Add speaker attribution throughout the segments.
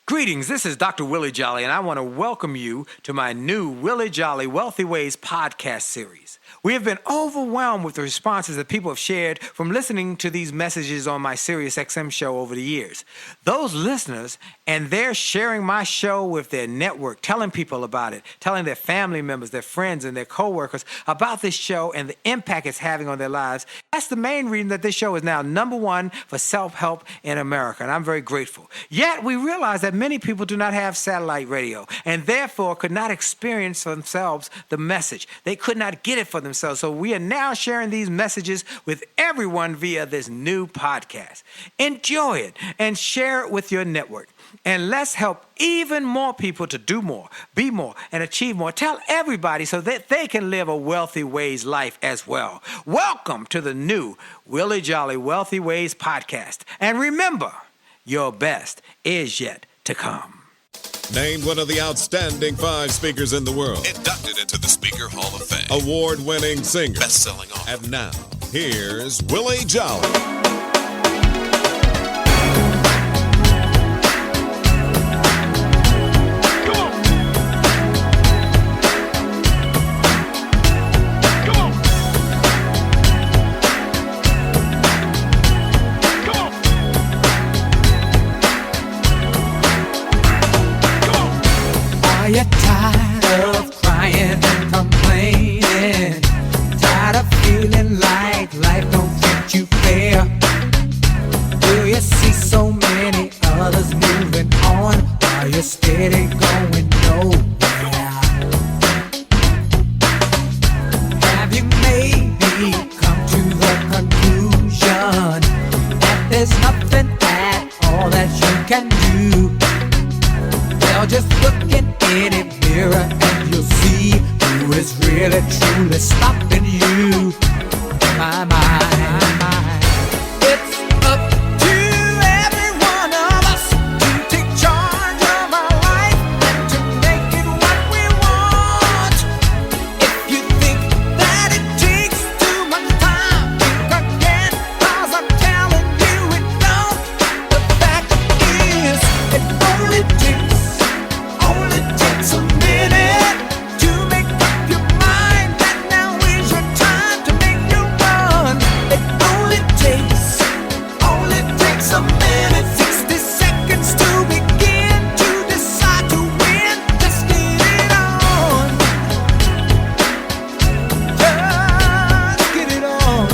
Speaker 1: Greetings, this is Dr. Willie Jolly, and I want to welcome you to my new Willie Jolly Wealthy Ways podcast series. We have been overwhelmed with the responses that people have shared from listening to these messages on my SiriusXM show over the years. Those listeners, and they're sharing my show with their network, telling people about it, telling their family members, their friends, and their coworkers about this show and the impact it's having on their lives. That's the main reason that this show is now #1 for self-help in America, and I'm very grateful. Yet, we realize that many people do not have satellite radio and therefore could not experience for themselves the message. They could not get it for themselves. So we are now sharing these messages with everyone via this new podcast. Enjoy it and share it with your network. And let's help even more people to do more, be more, and achieve more. Tell everybody so that they can live a Wealthy Ways life as well. Welcome to the new Willie Jolly Wealthy Ways podcast. And remember, your best is yet to come.
Speaker 2: Named one of the outstanding 5 speakers in the world.
Speaker 3: Inducted into the Speaker Hall of Fame.
Speaker 2: Award-winning singer.
Speaker 3: Best-selling author.
Speaker 2: And now, here's Willie Jolly.
Speaker 4: Are you tired of crying and complaining? Tired of feeling like life don't treat you fair? Do you see so many others moving on while you're steady going nowhere? Have you maybe come to the conclusion that there's nothing at all that you can do? Well, just look in any mirror and you'll see who is really truly stopping you. My mind. It's up to every one of us to take charge of our life and to make it what we want. If you think that it takes too much time, think again, 'cause I'm telling you it don't. The fact is, it only takes a minute to make up your mind that now is your time to make your run. It only takes a minute, 60 seconds to begin to decide to win. Just get it on. Just get it on.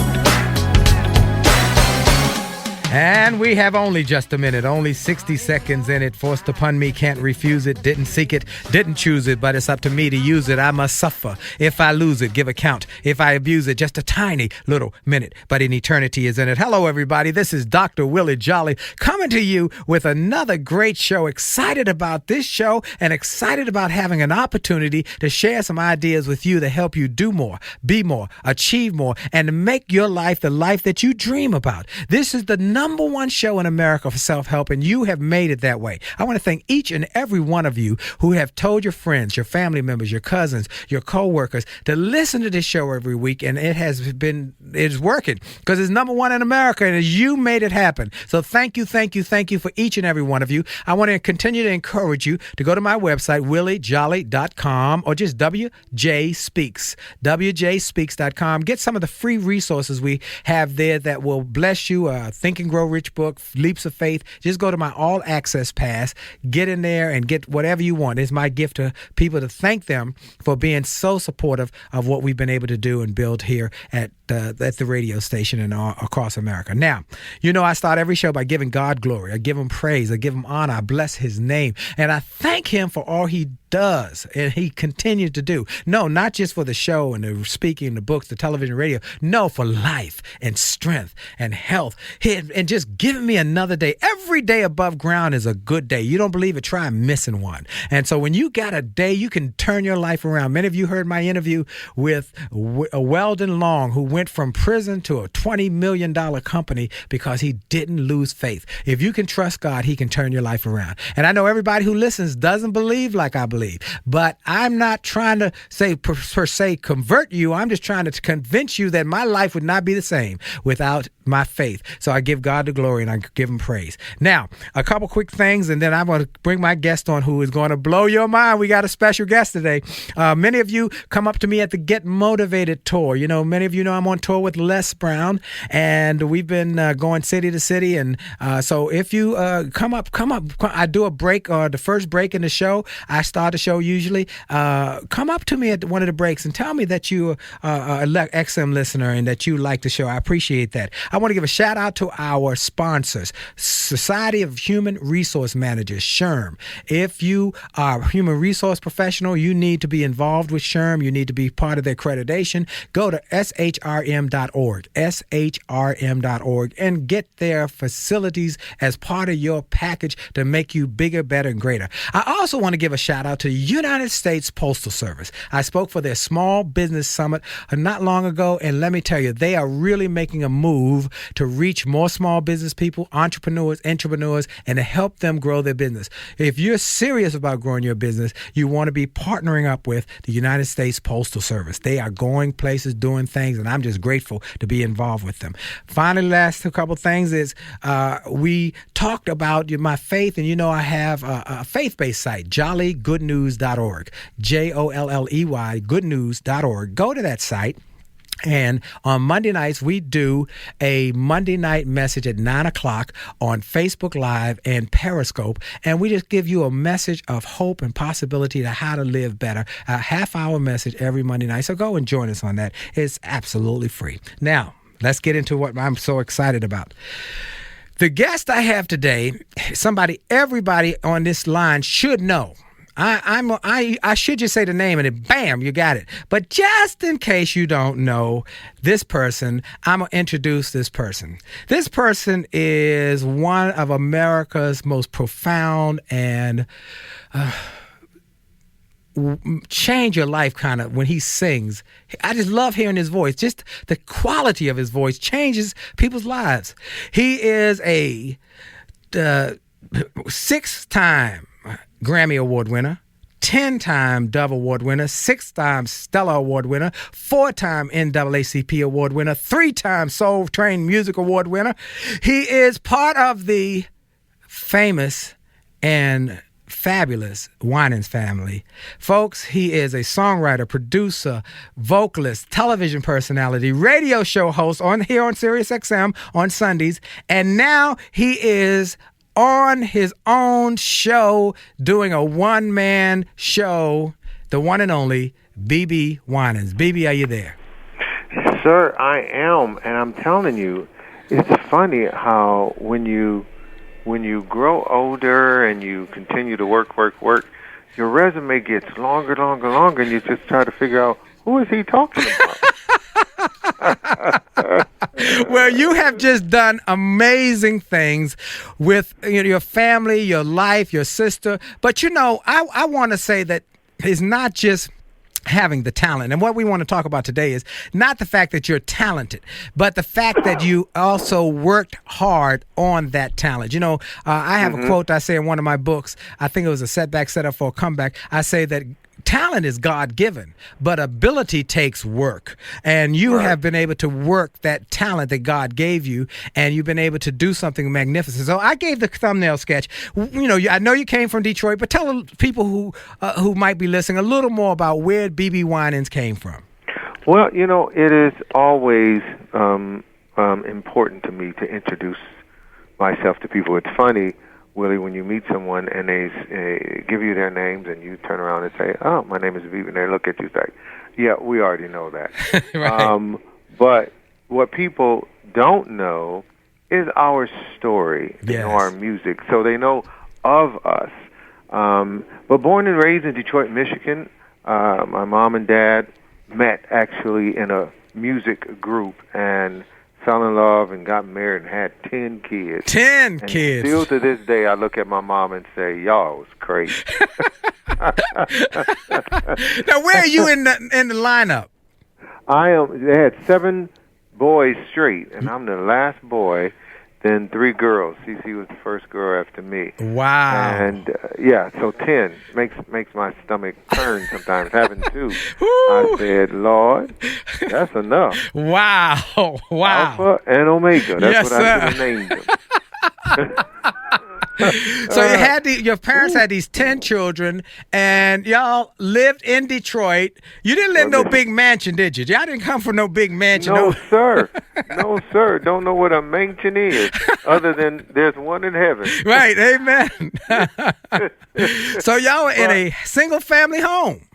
Speaker 1: And we have only just a minute, only 60 seconds in it. Forced upon me, can't refuse it, didn't seek it, didn't choose it, but it's up to me to use it. I must suffer. If I lose it, give account. If I abuse it, just a tiny little minute, but an eternity is in it. Hello, everybody. This is Dr. Willie Jolly coming to you with another great show. Excited about this show and excited about having an opportunity to share some ideas with you to help you do more, be more, achieve more, and to make your life the life that you dream about. This is the #1 show in America for self-help, and you have made it that way. I want to thank each and every one of you who have told your friends, your family members, your cousins, your co-workers to listen to this show every week, and it's working because it's #1 in America, and you made it happen. So thank you for each and every one of you. I want to continue to encourage you to go to my website, williejolly.com, or just WJSpeaks, WJSpeaks.com. Get some of the free resources we have there that will bless you. Think and Grow Rich book, Leaps of Faith. Just go to my All Access Pass, get in there and get whatever you want. It's my gift to people to thank them for being so supportive of what we've been able to do and build here at the radio station and across America. Now, you know I start every show by giving God glory. I give him praise. I give him honor. I bless his name. And I thank him for all he does and he continues to do. No, not just for the show and the speaking, the books, the television, radio. No, for life and strength and health and just giving me another day. Every day above ground is a good day. You don't believe it? Try missing one. And so when you got a day, you can turn your life around. Many of you heard my interview with Weldon Long, who went from prison to a $20 million company because he didn't lose faith. If you can trust God, he can turn your life around. And I know everybody who listens doesn't believe like I believe, but I'm not trying to say per se convert you. I'm just trying to convince you that my life would not be the same without my faith. So I give God the glory and I give him praise. Now, a couple quick things, and then I'm going to bring my guest on who is going to blow your mind. We got a special guest today. Many of you come up to me at the Get Motivated tour. You know, many of you know I'm on tour with Les Brown, and we've been going city to city. And so if you come up, I do a break, the first break in the show. I start the show usually. Come up to me at one of the breaks and tell me that you're an XM listener and that you like the show. I appreciate that. I want to give a shout out to our sponsors, Society of Human Resource Managers, SHRM. If you are a human resource professional, you need to be involved with SHRM. You need to be part of their accreditation. Go to shrm.org, shrm.org, and get their facilities as part of your package to make you bigger, better, and greater. I also want to give a shout out to the United States Postal Service. I spoke for their Small Business Summit not long ago, and let me tell you, they are really making a move to reach more small business people, entrepreneurs, and to help them grow their business. If you're serious about growing your business, you want to be partnering up with the United States Postal Service. They are going places, doing things, and I'm just grateful to be involved with them. Finally, last couple things is we talked about my faith, and you know I have a faith-based site, jollygoodnews.org, JOLLEY, goodnews.org. Go to that site. And on Monday nights, we do a Monday night message at 9 o'clock on Facebook Live and Periscope. And we just give you a message of hope and possibility to how to live better. A half-hour message every Monday night. So go and join us on that. It's absolutely free. Now, let's get into what I'm so excited about. The guest I have today, everybody on this line should know. I should just say the name and then bam, you got it. But just in case you don't know this person, I'm going to introduce this person. This person is one of America's most profound and change your life kind of when he sings. I just love hearing his voice. Just the quality of his voice changes people's lives. He is a 6-time Grammy Award winner, 10-time Dove Award winner, 6-time Stella Award winner, 4-time NAACP Award winner, 3-time Soul Train Music Award winner. He is part of the famous and fabulous Winans family. Folks, he is a songwriter, producer, vocalist, television personality, radio show host here on Sirius XM on Sundays, and now he is on his own show, doing a one-man show, the one and only BeBe Winans. BeBe, are you there?
Speaker 5: Sir, I am, and I'm telling you, it's funny how when you grow older and you continue to work, your resume gets longer, and you just try to figure out, who is he talking about?
Speaker 1: Well, you have just done amazing things with your family, your life, your sister. But, I want to say that it's not just having the talent. And what we want to talk about today is not the fact that you're talented, but the fact that you also worked hard on that talent. I have a quote I say in one of my books. I think it was a setback set up for a comeback. I say that talent is God-given, but ability takes work. And you have been able to work that talent that God gave you, and you've been able to do something magnificent. So I gave the thumbnail sketch. I know you came from Detroit, but tell people who might be listening a little more about where BeBe Winans came from.
Speaker 5: Well, it is always important to me to introduce myself to people. It's funny, Willie, when you meet someone and they give you their names and you turn around and say, "Oh, my name is BeBe," and they look at you and say, "Yeah, we already know that."
Speaker 1: Right.
Speaker 5: But what people don't know is our story,
Speaker 1: yes,
Speaker 5: our music. So they know of us. But born and raised in Detroit, Michigan, my mom and dad met actually in a music group and fell in love and got married and had 10 kids.
Speaker 1: 10
Speaker 5: and
Speaker 1: kids.
Speaker 5: Still to this day, I look at my mom and say, "Y'all was crazy."
Speaker 1: Now, where are you in the lineup?
Speaker 5: They had 7 boys straight, and I'm the last boy. then 3 girls. Cece was the first girl after me.
Speaker 1: Wow.
Speaker 5: And so 10 makes my stomach turn sometimes. Having 2,
Speaker 1: Woo.
Speaker 5: I said, Lord, that's enough.
Speaker 1: Wow. Wow.
Speaker 5: Alpha and Omega. That's
Speaker 1: Yes,
Speaker 5: what I
Speaker 1: sir.
Speaker 5: should have named them.
Speaker 1: So you had your parents had these 10 children, and y'all lived in Detroit. You didn't live in no big mansion, did you? Y'all didn't come from no big mansion.
Speaker 5: No, sir. No, sir. Don't know what a mansion is, other than there's one in heaven.
Speaker 1: Right, amen. So y'all were in a single-family home.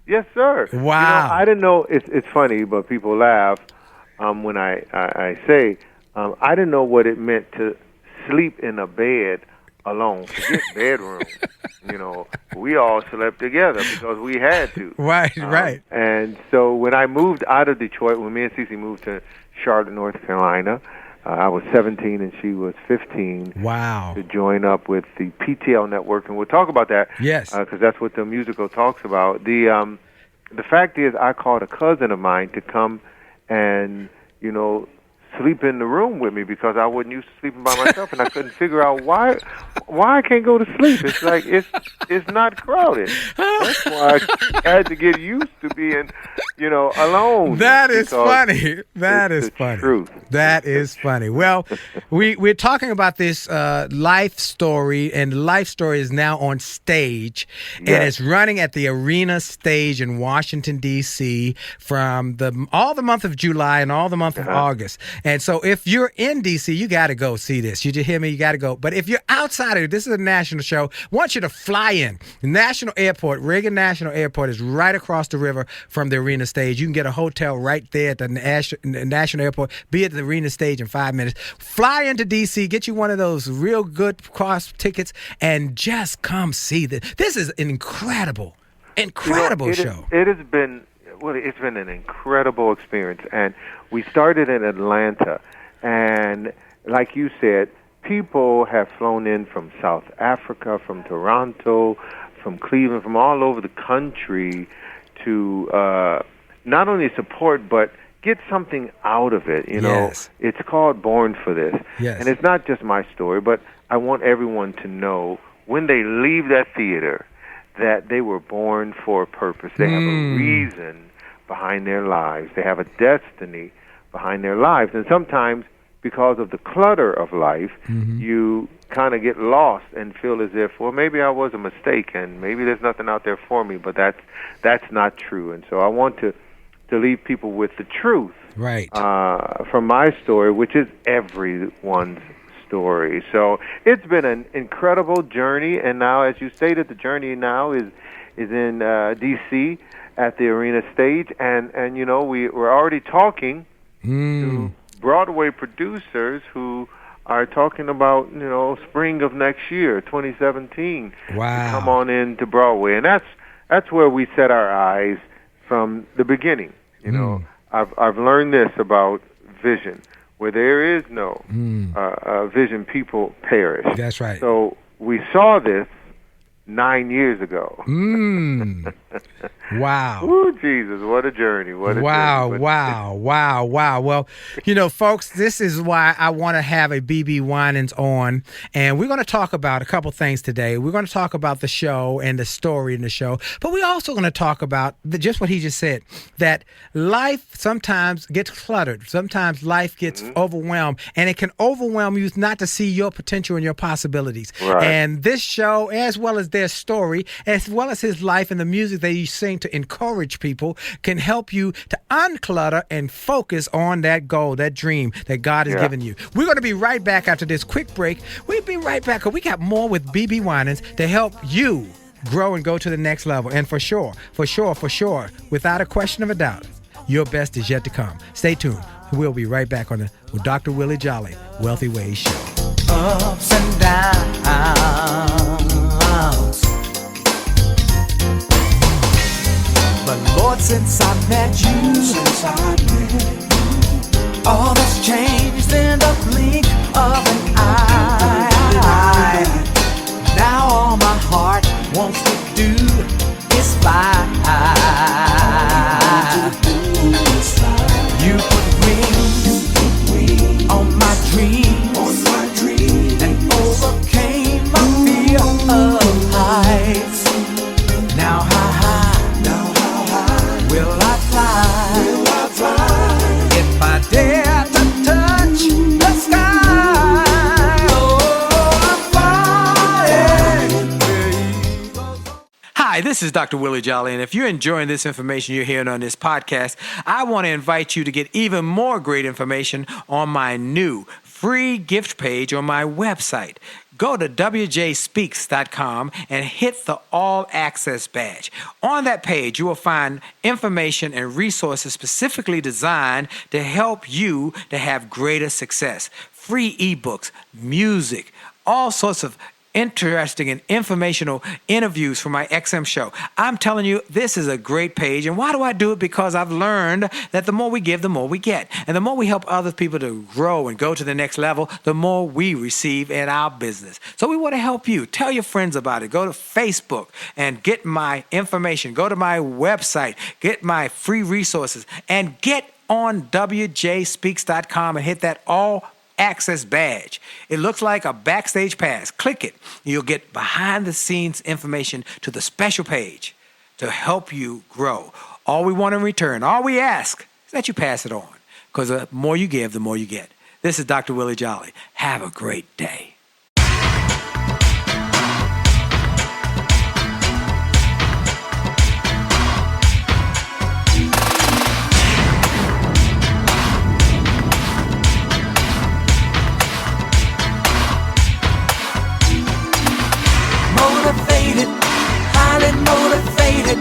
Speaker 5: Yes, sir.
Speaker 1: Wow.
Speaker 5: I didn't know. It's funny, but people laugh when I say I didn't know what it meant to sleep in a bed alone. Forget bedroom. We all slept together because we had to.
Speaker 1: Right.
Speaker 5: And so when I moved out of Detroit, when me and Cece moved to Charlotte, North Carolina, I was 17 and she was 15.
Speaker 1: Wow.
Speaker 5: To join up with the PTL network, and we'll talk about that.
Speaker 1: Yes.
Speaker 5: Because that's what the musical talks about. The fact is, I called a cousin of mine to come and sleep in the room with me because I wasn't used to sleeping by myself, and I couldn't figure out why I can't go to sleep. It's like it's not crowded. That's why I had to get used to being, alone.
Speaker 1: That is funny. That is funny.
Speaker 5: Truth.
Speaker 1: That is funny. Well, we're talking about this life story, and the life story is now on stage, and it's running at the Arena Stage in Washington, D.C. from all the month of July and all the month of August. And so if you're in D.C., you got to go see this. You just hear me? You got to go. But if you're outside of it, this is a national show. I want you to fly in. The National Airport, Reagan National Airport, is right across the river from the Arena Stage. You can get a hotel right there at the National Airport, be at the Arena Stage in 5 minutes. Fly into D.C., get you one of those real good cost tickets, and just come see this. This is an incredible show.
Speaker 5: It has been... Well, it's been an incredible experience, and we started in Atlanta, and like you said, people have flown in from South Africa, from Toronto, from Cleveland, from all over the country to not only support, but get something out of it.
Speaker 1: Yes.
Speaker 5: It's called Born for This,
Speaker 1: yes.
Speaker 5: And it's not just my story, but I want everyone to know when they leave that theater that they were born for a purpose. They have a reason behind their lives. They have a destiny behind their lives. And sometimes, because of the clutter of life, you kind of get lost and feel as if, well, maybe I was a mistake and maybe there's nothing out there for me, but that's not true. And so I want to leave people with the truth from my story, which is everyone's story. So it's been an incredible journey, and now, as you stated, the journey now is in D.C. at the Arena Stage, and we're already talking to Broadway producers who are talking about spring of next year, 2017, to come on into Broadway, and that's where we set our eyes from the beginning. I've learned this about vision. Where there is no vision, people perish.
Speaker 1: That's right.
Speaker 5: So we saw this 9 years ago.
Speaker 1: Wow.
Speaker 5: Ooh, Jesus, what a journey.
Speaker 1: Wow. Well, folks, this is why I want to have a BeBe Winans on, and we're going to talk about a couple things today. We're going to talk about the show and the story in the show, but we're also going to talk about just what he just said, that life sometimes gets cluttered. Sometimes life gets overwhelmed, and it can overwhelm you not to see your potential and your possibilities.
Speaker 5: Right.
Speaker 1: And this show, as well as their story, as well as his life and the music that he sings to encourage people, can help you to unclutter and focus on that goal, that dream that God has given you. We're going to be right back after this quick break. We'll be right back because we got more with BeBe Winans to help you grow and go to the next level. And for sure, without a question of a doubt, your best is yet to come. Stay tuned. We'll be right back on with Dr. Willie Jolly, Wealthy Ways Show.
Speaker 4: Ups and downs. But Lord, since I met you, all that's changed in the blink of an eye. Now all my heart wants to do is fly. You put wings on my dreams.
Speaker 1: Hi, this is Dr. Willie Jolly, and if you're enjoying this information you're hearing on this podcast, I want to invite you to get even more great information on my new free gift page on my website. Go to wjspeaks.com and hit the All Access badge. On that page, you will find information and resources specifically designed to help you to have greater success. Free ebooks, music, all sorts of interesting and informational interviews for my XM show. I'm telling you, this is a great page. And why do I do it? Because I've learned that the more we give, the more we get. And the more we help other people to grow and go to the next level, the more we receive in our business. So we want to help you. Tell your friends about it. Go to Facebook and get my information. Go to my website, get my free resources, and get on wjspeaks.com and hit that All Access badge. It looks like a backstage pass. Click it. You'll get behind the scenes information to the special page to help you grow. All we want in return, all we ask is that you pass it on, because the more you give, the more you get. This is Dr. Willie Jolly. Have a great day.
Speaker 4: Motivated, highly motivated,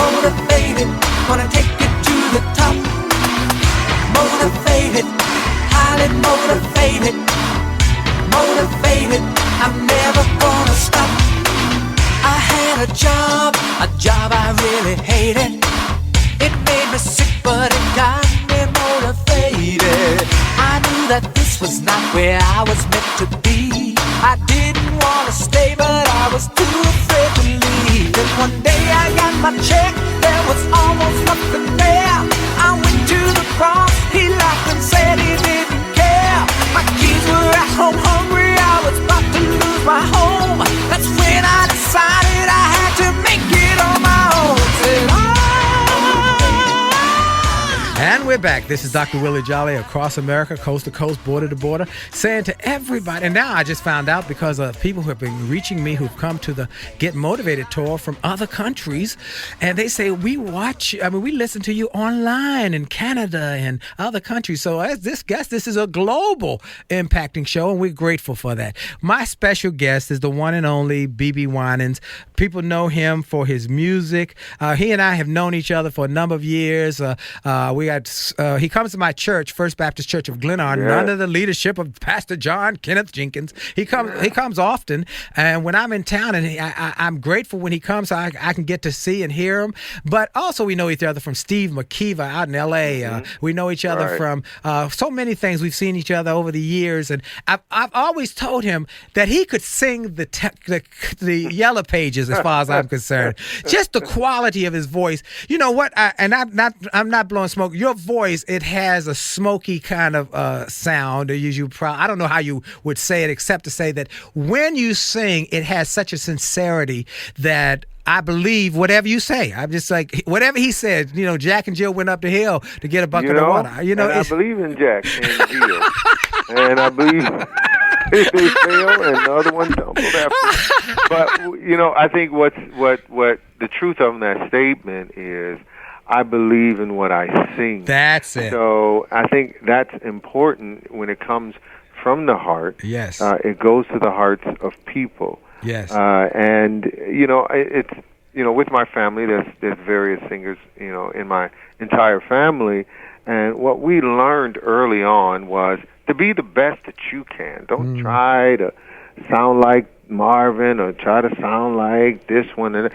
Speaker 4: motivated, gonna take it to the top. Motivated, highly motivated, motivated, I'm never gonna stop. I had a job I really hated. It made me sick, but it got me motivated. I knew that this was not where I was meant to be. I didn't want to stay, but I was too afraid to leave. Then one day I got my check, there was almost nothing there. I went to the boss, he laughed and said he didn't care. My kids were at home hungry, I was about to lose my home. That's when I decided I had to make it on my own. Said,
Speaker 1: And we're back. This is Dr. Willie Jolly across America, coast to coast, border to border, saying to everybody, and now I just found out because of people who have been reaching me who've come to the Get Motivated tour from other countries, and they say, we listen to you online in Canada and other countries. So as this guest, this is a global impacting show, and we're grateful for that. My special guest is the one and only BeBe Winans. People know him for his music. He and I have known each other for a number of years. He comes to my church, First Baptist Church of Glenarm, under the leadership of Pastor John Kenneth Jenkins. He comes often, and when I'm in town, and I'm grateful when he comes, so I can get to see and hear him. But also, we know each other from Steve McKeever out in L.A. We know each other from so many things. We've seen each other over the years, and I've always told him that he could sing the Yellow Pages, as far as I'm concerned. Just the quality of his voice. You know what? I'm not blowing smoke. Your voice, it has a smoky kind of sound. I don't know how you would say it, except to say that when you sing, it has such a sincerity that I believe whatever you say. I'm just like, whatever he said, Jack and Jill went up the hill to get a bucket of water.
Speaker 5: And I believe in Jack and Jill. And I believe they failed and the other one tumbled after. But, I think what the truth of that statement is, I believe in what I sing.
Speaker 1: That's it.
Speaker 5: So I think that's important when it comes from the heart.
Speaker 1: Yes.
Speaker 5: It goes to the hearts of people.
Speaker 1: Yes.
Speaker 5: And it's with my family, there's various singers, in my entire family, and what we learned early on was to be the best that you can. Don't try to sound like Marvin or try to sound like this one.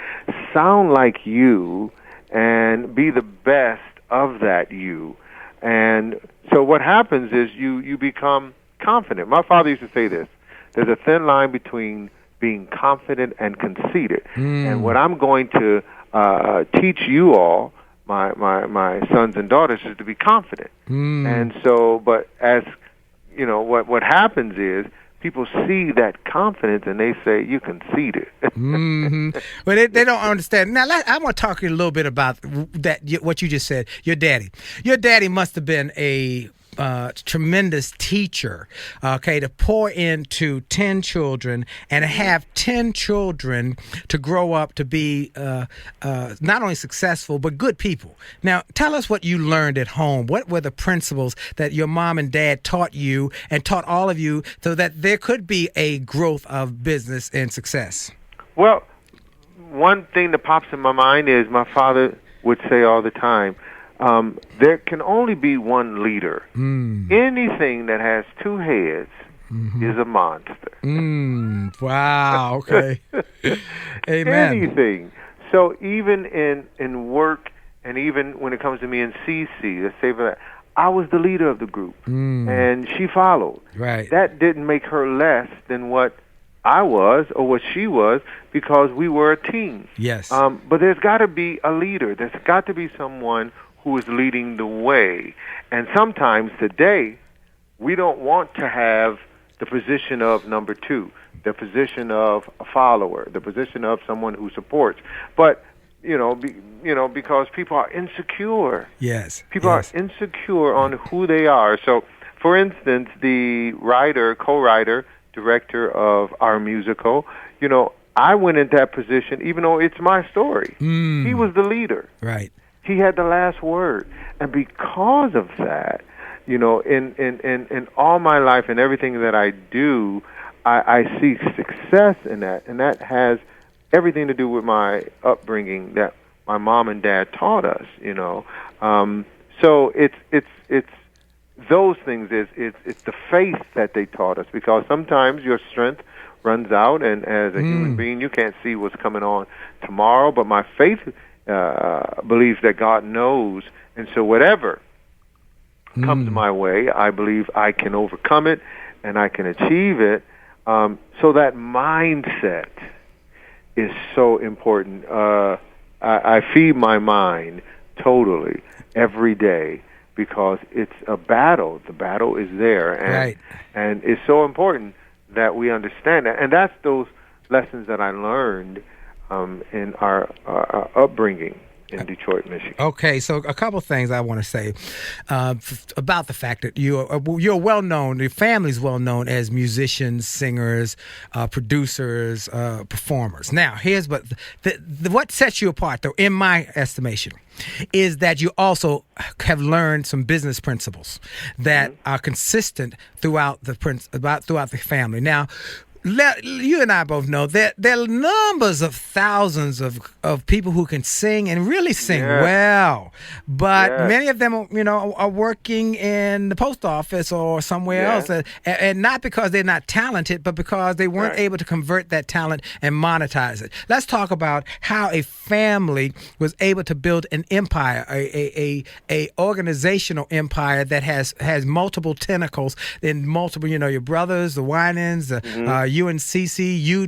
Speaker 5: Sound like you. And be the best of that you. And so what happens is you become confident. My father used to say this. There's a thin line between being confident and conceited. And what I'm going to teach you all, my sons and daughters, is to be confident. And so, but as, what happens is, people see that confidence and they say, you conceited.
Speaker 1: But they don't understand. Now, I want to talk a little bit about that. What you just said. Your daddy must have been a tremendous teacher, okay, to pour into 10 children and have 10 children to grow up to be not only successful, but good people. Now, tell us what you learned at home. What were the principles that your mom and dad taught you and taught all of you so that there could be a growth of business and success?
Speaker 5: Well, one thing that pops in my mind is my father would say all the time, there can only be one leader. Anything that has two heads is a monster.
Speaker 1: Wow, okay. Amen.
Speaker 5: Anything. So even in work, and even when it comes to me in CC, let's say for that, I was the leader of the group, and she followed.
Speaker 1: Right.
Speaker 5: That didn't make her less than what I was or what she was, because we were a team.
Speaker 1: Yes.
Speaker 5: But there's got to be a leader. There's got to be someone who is leading the way. And sometimes today, we don't want to have the position of number two, the position of a follower, the position of someone who supports. But because people are insecure.
Speaker 1: Yes.
Speaker 5: People are insecure on who they are. So, for instance, the co-writer, director of our musical, I went into that position even though it's my story. He was the leader.
Speaker 1: Right.
Speaker 5: He had the last word. And because of that, in all my life and everything that I do, I see success in that. And that has everything to do with my upbringing that my mom and dad taught us, So it's those things. It's the faith that they taught us, because sometimes your strength runs out, and as a human being, you can't see what's coming on tomorrow. But my faith believes that God knows, and so whatever comes my way, I believe I can overcome it and I can achieve it. So that mindset is so important. I feed my mind totally every day, because it's a battle. The battle is there, and it's so important that we understand that. And that's those lessons that I learned in our upbringing in Detroit, Michigan.
Speaker 1: Okay, so a couple things I want to say about the fact that you're well known. Your family's well known as musicians, singers, producers, performers. Now, here's what sets you apart, though, in my estimation, is that you also have learned some business principles that are consistent throughout the family. Now, you and I both know that there are numbers of thousands of people who can sing and really sing well, but many of them, are working in the post office or somewhere else, and not because they're not talented, but because they weren't able to convert that talent and monetize it. Let's talk about how a family was able to build an empire, a organizational empire that has multiple tentacles in multiple. Your brothers, the Winans, you and CC, you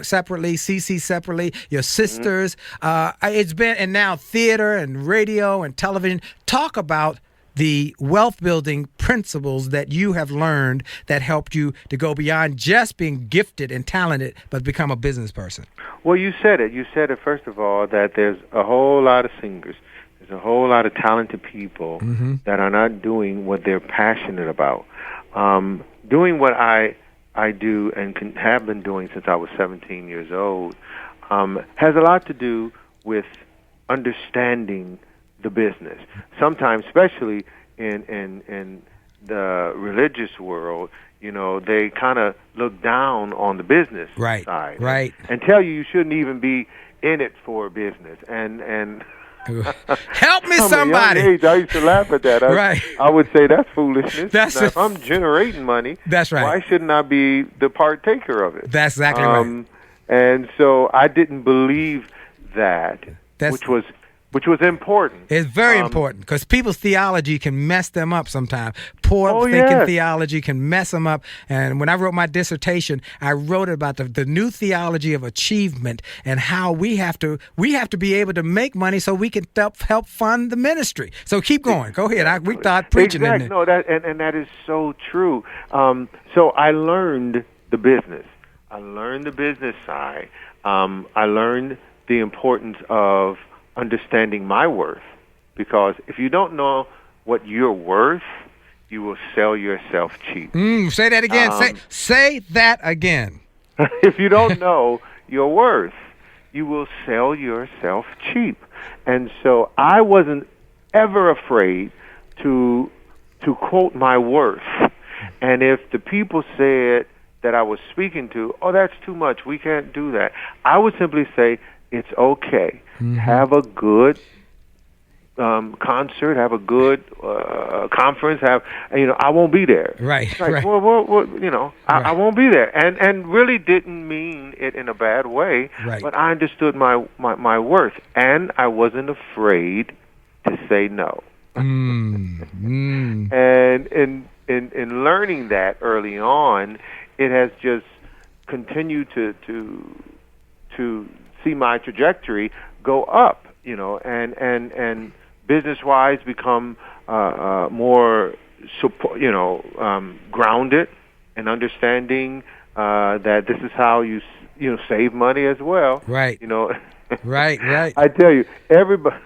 Speaker 1: separately, CC separately, your sisters. It's been, and now theater and radio and television. Talk about the wealth building principles that you have learned that helped you to go beyond just being gifted and talented, but become a business person.
Speaker 5: Well, you said it. You said it, first of all, that there's a whole lot of singers. There's a whole lot of talented people that are not doing what they're passionate about. Doing what I do and have been doing since I was 17 years old has a lot to do with understanding the business. Sometimes, especially in the religious world, they kind of look down on the business side, and tell you shouldn't even be in it for business. And
Speaker 1: help me, somebody.
Speaker 5: At a young age, I used to laugh at that. I would say that's foolishness. If I'm generating money,
Speaker 1: that's right.
Speaker 5: Why shouldn't I be the partaker of it?
Speaker 1: That's exactly right.
Speaker 5: And so I didn't believe that, which was important.
Speaker 1: It's very important, because people's theology can mess them up sometimes. Poor thinking theology can mess them up. And when I wrote my dissertation, I wrote about the new theology of achievement and how we have to be able to make money so we can help fund the ministry. So keep going. Go ahead. We start preaching.
Speaker 5: Exactly. No, that is so true. So I learned the business. I learned the business side. I learned the importance of understanding my worth, because if you don't know what you're worth, you will sell yourself cheap.
Speaker 1: Say that again. Say that again.
Speaker 5: If you don't know your worth, you will sell yourself cheap. And so I wasn't ever afraid to quote my worth. And if the people said that I was speaking to, oh, that's too much, we can't do that, I would simply say, it's okay. Have a good concert, have a good conference, I won't be there.
Speaker 1: Right,
Speaker 5: like,
Speaker 1: right.
Speaker 5: Well, I won't be there. And really didn't mean it in a bad way,
Speaker 1: right.
Speaker 5: But I understood my worth, and I wasn't afraid to say no. And in learning that early on, it has just continued to see my trajectory go up, and business-wise become more grounded and understanding that this is how you save money as well.
Speaker 1: Right. Right.
Speaker 5: I tell you, everybody.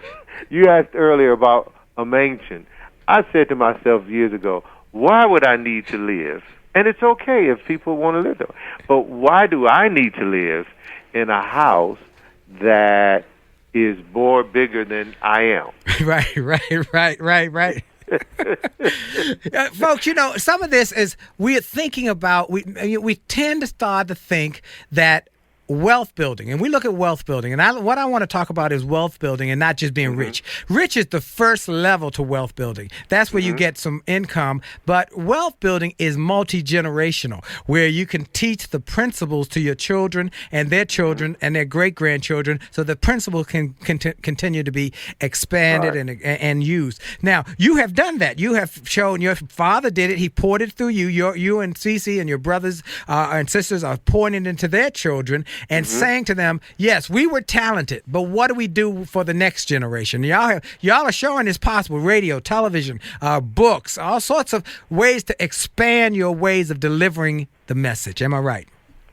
Speaker 5: You asked earlier about a mansion. I said to myself years ago, why would I need to live? And it's okay if people want to live there. But why do I need to live in a house that is more bigger than I am? Right.
Speaker 1: Folks, some of this is we're thinking about, we tend to start to think that wealth building, and we look at wealth building, and what I want to talk about is wealth building and not just being rich. Rich is the first level to wealth building. That's where you get some income, but wealth building is multi-generational, where you can teach the principles to your children and their children and their great-grandchildren, so the principles can continue to be expanded and used. Now, you have done that. You have shown your father did it. He poured it through you. You and Cece and your brothers and sisters are pouring it into their children, and saying to them, yes, we were talented, but what do we do for the next generation? Y'all are showing it's possible. Radio, television, books, all sorts of ways to expand your ways of delivering the message. Am I right?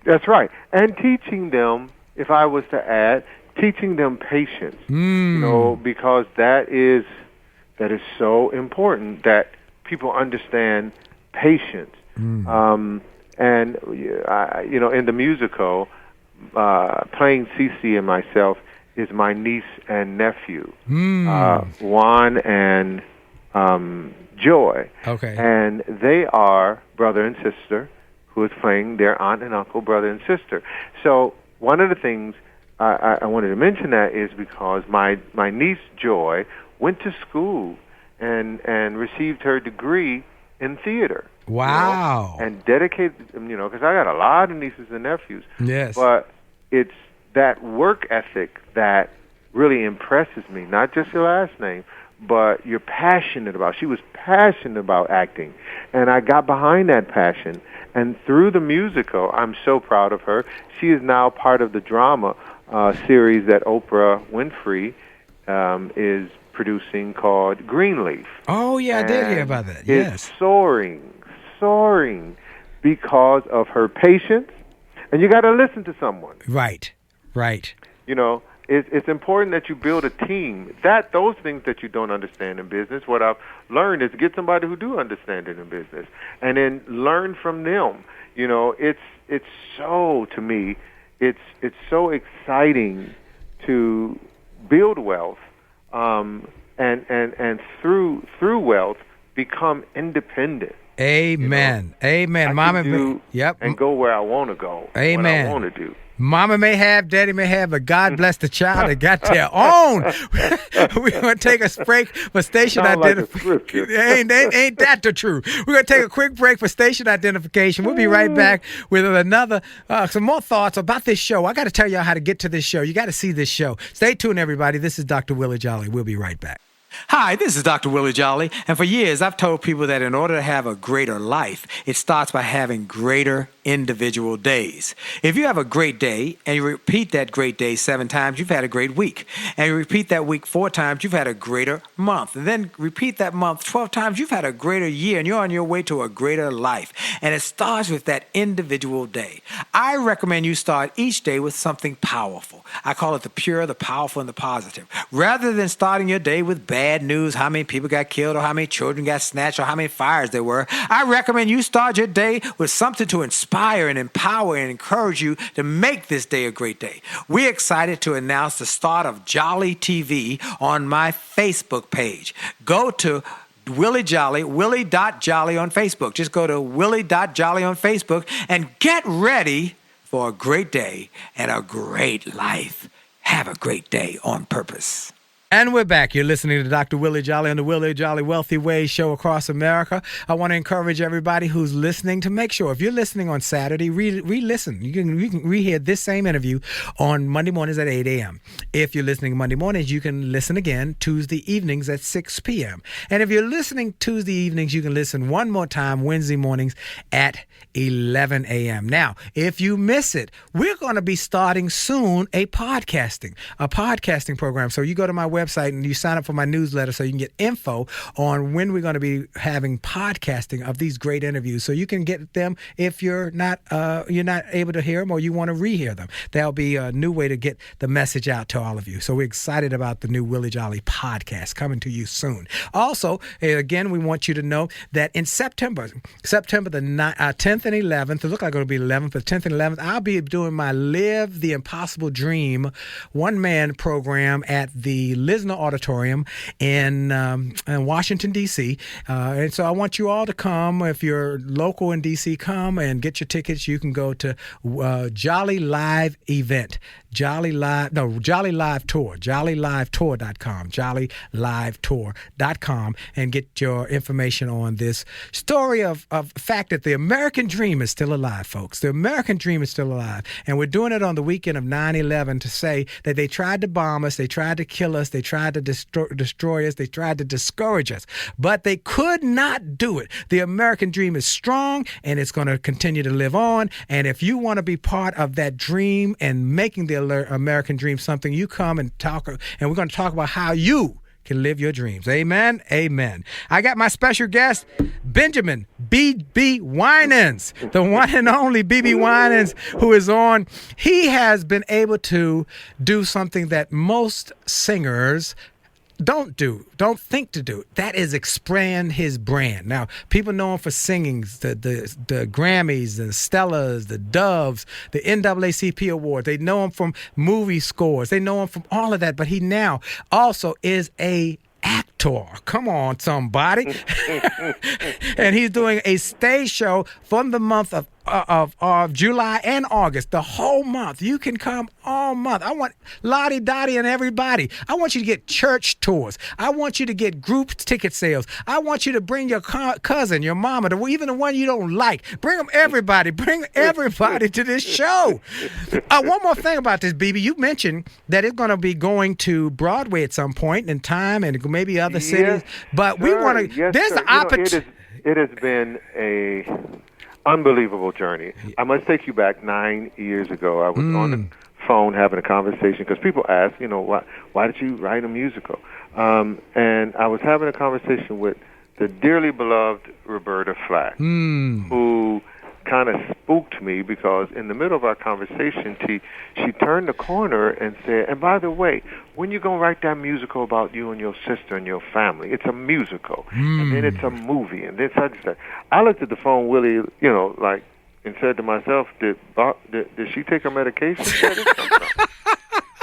Speaker 5: That's right. And teaching them, if I was to add, teaching them patience. Because that is so important that people understand patience. And in the musical, playing Cece and myself is my niece and nephew, Juan and Joy.
Speaker 1: Okay.
Speaker 5: And they are brother and sister who is playing their aunt and uncle, brother and sister. So one of the things I wanted to mention that is because my niece Joy went to school and received her degree in theater.
Speaker 1: Wow.
Speaker 5: And dedicated, because I got a lot of nieces and nephews.
Speaker 1: Yes.
Speaker 5: But it's that work ethic that really impresses me, not just your last name, but you're passionate about. She was passionate about acting, and I got behind that passion. And through the musical, I'm so proud of her. She is now part of the drama series that Oprah Winfrey is producing called Greenleaf.
Speaker 1: Oh, yeah, I did hear about that. Yes.
Speaker 5: It's soaring because of her patience, and you got to listen to someone.
Speaker 1: Right.
Speaker 5: It's important that you build a team. Those things that you don't understand in business, what I've learned is get somebody who do understand it in business, and then learn from them. It's so, to me, it's so exciting to build wealth, and through wealth become independent.
Speaker 1: Amen. Amen.
Speaker 5: Mama, and go where I want to go.
Speaker 1: Amen.
Speaker 5: What I want to do.
Speaker 1: Mama may have, daddy may have, but God bless the child that got their own. We're going to take a break for station identification. Ain't that the truth? We're going to take a quick break for station identification. We'll be right back with another, some more thoughts about this show. I got to tell y'all how to get to this show. You got to see this show. Stay tuned, everybody. This is Dr. Willie Jolly. We'll be right back. Hi, this is Dr. Willie Jolly, and for years I've told people that in order to have a greater life, it starts by having greater individual days. If you have a great day and you repeat that great day 7 times, you've had a great week. And you repeat that week 4 times, you've had a greater month. And then repeat that month 12 times, you've had a greater year, and you're on your way to a greater life. And it starts with that individual day. I recommend you start each day with something powerful. I call it the pure, the powerful, and the positive. Rather than starting your day with bad bad news, how many people got killed or how many children got snatched or how many fires there were. I recommend you start your day with something to inspire and empower and encourage you to make this day a great day. We're excited to announce the start of Jolly TV on my Facebook page. Go to Willie.Jolly on Facebook. Just go to Willie.Jolly on Facebook and get ready for a great day and a great life. Have a great day on purpose. And we're back. You're listening to Dr. Willie Jolly on the Willie Jolly Wealthy Way show across America. I want to encourage everybody who's listening to make sure if you're listening on Saturday, re-listen. You can rehear this same interview on Monday mornings at 8 a.m. If you're listening Monday mornings, you can listen again Tuesday evenings at 6 p.m. And if you're listening Tuesday evenings, you can listen one more time Wednesday mornings at 11 a.m. Now, if you miss it, we're going to be starting soon a podcasting program. So you go to my website and you sign up for my newsletter so you can get info on when we're going to be having podcasting of these great interviews. So you can get them if you're not able to hear them or you want to rehear them. That'll be a new way to get the message out to all of you. So we're excited about the new Willie Jolly podcast coming to you soon. Also, again, we want you to know that in September the 10th and 11th, it looks like it'll be 11th, but 10th and 11th, I'll be doing my Live the Impossible Dream one-man program at the Lisner Auditorium in Washington, D.C. And so I want you all to come. If you're local in D.C., come and get your tickets. You can go to Jolly Live Event. Jolly Live Tour, jollylivetour.com, jollylivetour.com, and get your information on this story of the fact that the American dream is still alive, folks. The American dream is still alive. And we're doing it on the weekend of 9/11 to say that they tried to bomb us, they tried to kill us, they tried to destroy us, they tried to discourage us, but they could not do it. The American dream is strong, and it's going to continue to live on. And if you want to be part of that dream and making the American dream something, you come and talk, and we're going to talk about how you can live your dreams. Amen. Amen. I got my special guest, Benjamin BeBe Winans, the one and only BeBe Winans, who is on. He has been able to do something that most singers don't think to do. That is expand his brand. Now, people know him for singing the Grammys, the Stellas, the Doves, the NAACP Awards. They know him from movie scores. They know him from all of that. But he now also is a actor. Come on, somebody. And he's doing a stage show from the month of July and August, the whole month. You can come all month. I want Lottie Dottie and everybody. I want you to get church tours. I want you to get group ticket sales. I want you to bring your cousin, your mama, even the one you don't like. Bring them everybody. Bring everybody to this show. One more thing about this, BeBe. You mentioned that it's going to be going to Broadway at some point in time and maybe other cities. But we want to.
Speaker 5: Yes,
Speaker 1: there's the opportunity.
Speaker 5: It has been a unbelievable journey. I must take you back 9 years ago. I was on the phone having a conversation because people ask, why did you write a musical? And I was having a conversation with the dearly beloved Roberta Flack, who kind of spooked me because in the middle of our conversation, she turned the corner and said, and by the way, when you going to write that musical about you and your sister and your family, it's a musical, and then it's a movie, and then such and such. I looked at the phone, Willie, and said to myself, did she take her medication?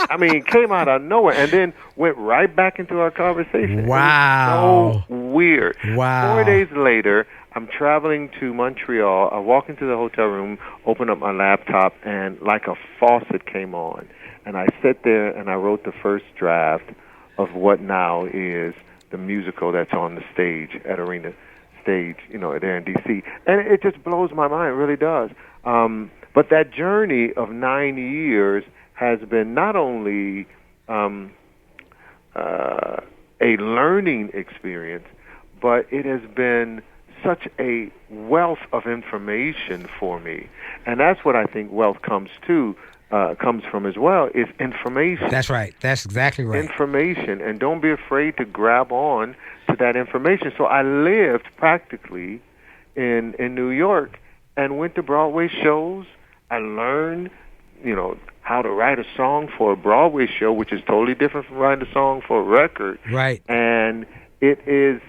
Speaker 5: I mean, it came out of nowhere and then went right back into our conversation.
Speaker 1: Wow.
Speaker 5: It was so weird.
Speaker 1: Wow.
Speaker 5: 4 days later, I'm traveling to Montreal. I walk into the hotel room, open up my laptop, and like a faucet came on. And I sat there and I wrote the first draft of what now is the musical that's on the stage at Arena Stage, there in D.C. And it just blows my mind. It really does. But that journey of 9 years has been not only a learning experience, but it has been such a wealth of information for me. And that's what I think wealth comes from as well, is information.
Speaker 1: That's right. That's exactly right.
Speaker 5: Information. And don't be afraid to grab on to that information. So I lived practically in New York and went to Broadway shows. I learned, how to write a song for a Broadway show, which is totally different from writing a song for a record.
Speaker 1: Right.
Speaker 5: And it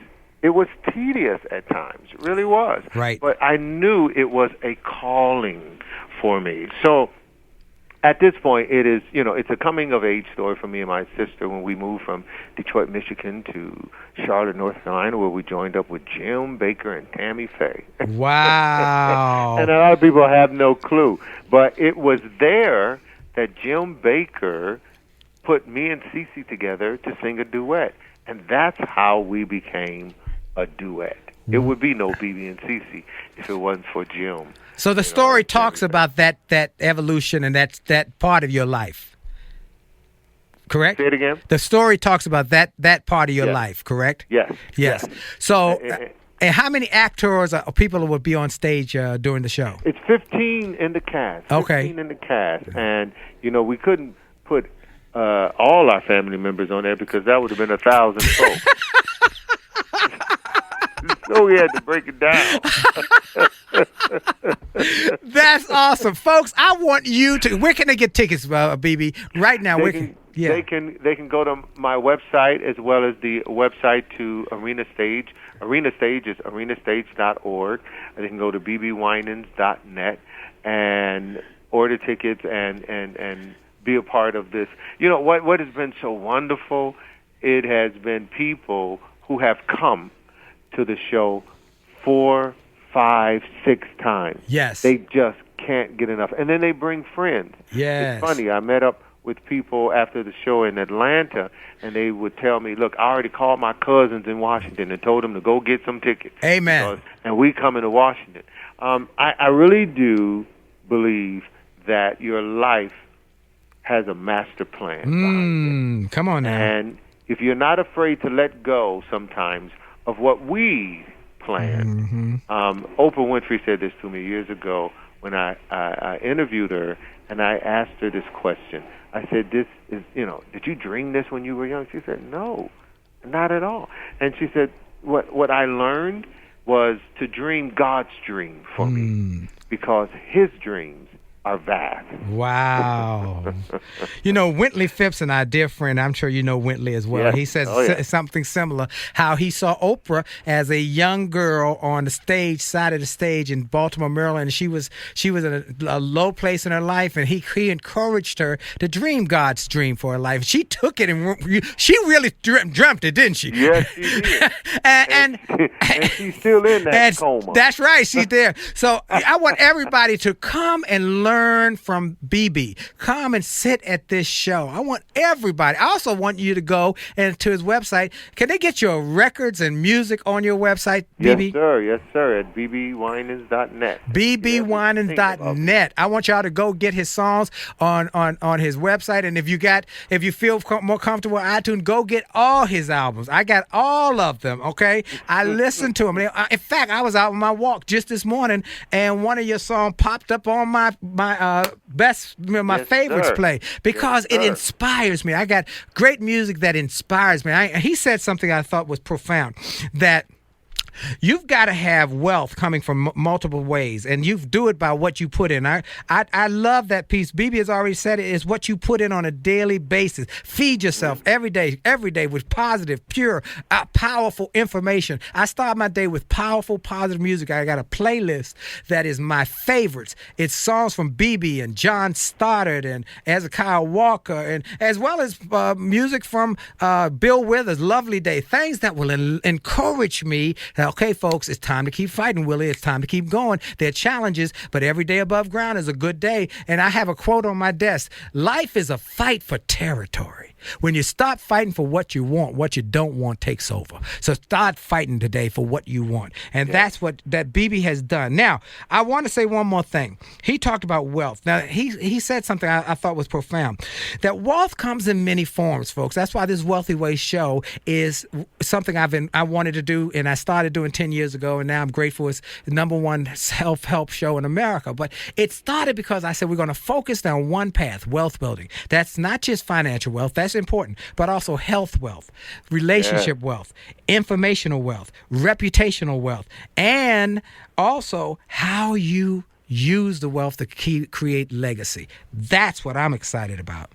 Speaker 5: was tedious at times. It really was.
Speaker 1: Right.
Speaker 5: But I knew it was a calling for me. So at this point, it is, it's a coming-of-age story for me and my sister when we moved from Detroit, Michigan to Charlotte, North Carolina, where we joined up with Jim Baker and Tammy Faye.
Speaker 1: Wow.
Speaker 5: And a lot of people have no clue. But it was there that Jim Baker put me and Cece together to sing a duet. And that's how we became a duet. It would be no BeBe and Cece if it wasn't for Jim.
Speaker 1: So the story talks about that evolution and that part of your life, correct?
Speaker 5: Say it again?
Speaker 1: The story talks about that part of your life, correct?
Speaker 5: Yes.
Speaker 1: So, and how many actors or people would be on stage during the show?
Speaker 5: It's 15 in the cast.
Speaker 1: Okay.
Speaker 5: 15 in the cast. And, we couldn't put all our family members on there because that would have been 1,000 folks. So we had to break it down.
Speaker 1: That's awesome, folks. I want you to. Where can they get tickets, BeBe? Right now,
Speaker 5: they can go to my website as well as the website to Arena Stage. Arena Stage is arenastage.org. They can go to BeBeWinans.net and order tickets and be a part of this. What has been so wonderful? It has been people who have come to the show 4, 5, 6 times.
Speaker 1: Yes.
Speaker 5: They just can't get enough. And then they bring friends.
Speaker 1: Yes.
Speaker 5: It's funny. I met up with people after the show in Atlanta, and they would tell me, look, I already called my cousins in Washington and told them to go get some tickets.
Speaker 1: Amen.
Speaker 5: And we coming to Washington. I really do believe that your life has a master plan behind it.
Speaker 1: Come on now.
Speaker 5: And if you're not afraid to let go sometimes of what we planned. Oprah Winfrey said this to me years ago when I interviewed her, and I asked her this question. I said, this is, did you dream this when you were young? She said, no, not at all. And she said, what I learned was to dream God's dream for me, because his dreams are vast.
Speaker 1: Wow. Wintley Phipps and our dear friend, I'm sure you know Wintley as well.
Speaker 5: Yes.
Speaker 1: He says something similar, how he saw Oprah as a young girl on the side of the stage in Baltimore, Maryland. She was in a low place in her life, and he encouraged her to dream God's dream for her life. She took it, and she really dreamt it, didn't she?
Speaker 5: Yes, she did.
Speaker 1: and
Speaker 5: she's still in that coma.
Speaker 1: That's right. She's there. So I want everybody to come and learn from BeBe. Come and sit at this show. I want everybody. I also want you to go and to his website. Can they get your records and music on your website, BeBe?
Speaker 5: Yes, sir. At BeBeWinans.net.
Speaker 1: BeBeWinans.net. I want y'all to go get his songs on his website. And if you feel more comfortable with iTunes, go get all his albums. I got all of them. Okay, I listened to them. In fact, I was out on my walk just this morning, and one of your songs popped up on my favorites play because it inspires me. I got great music that inspires me. He said something I thought was profound, that you've got to have wealth coming from multiple ways, and you do it by what you put in. I love that piece. BeBe has already said it is what you put in on a daily basis. Feed yourself every day with positive, pure, powerful information. I start my day with powerful, positive music. I got a playlist that is my favorites. It's songs from BeBe and John Stoddard and Hezekiah Walker, and as well as music from Bill Withers, Lovely Day, things that will encourage me. Okay, folks, it's time to keep fighting, Willie. It's time to keep going. There are challenges, but every day above ground is a good day. And I have a quote on my desk. Life is a fight for territory. When you stop fighting for what you want, what you don't want takes over. So start fighting today for what you want. And that's what that BeBe has done. Now, I want to say one more thing. He talked about wealth. Now, he said something I thought was profound. That wealth comes in many forms, folks. That's why this Wealthy Way show is something I wanted to do, and I started doing 10 years ago, and now I'm grateful it's the #1 self-help show in America. But it started because I said we're going to focus on one path, wealth building. That's not just financial wealth. That's important, but also health wealth, relationship wealth, informational wealth, reputational wealth, and also how you use the wealth to create legacy. That's what I'm excited about.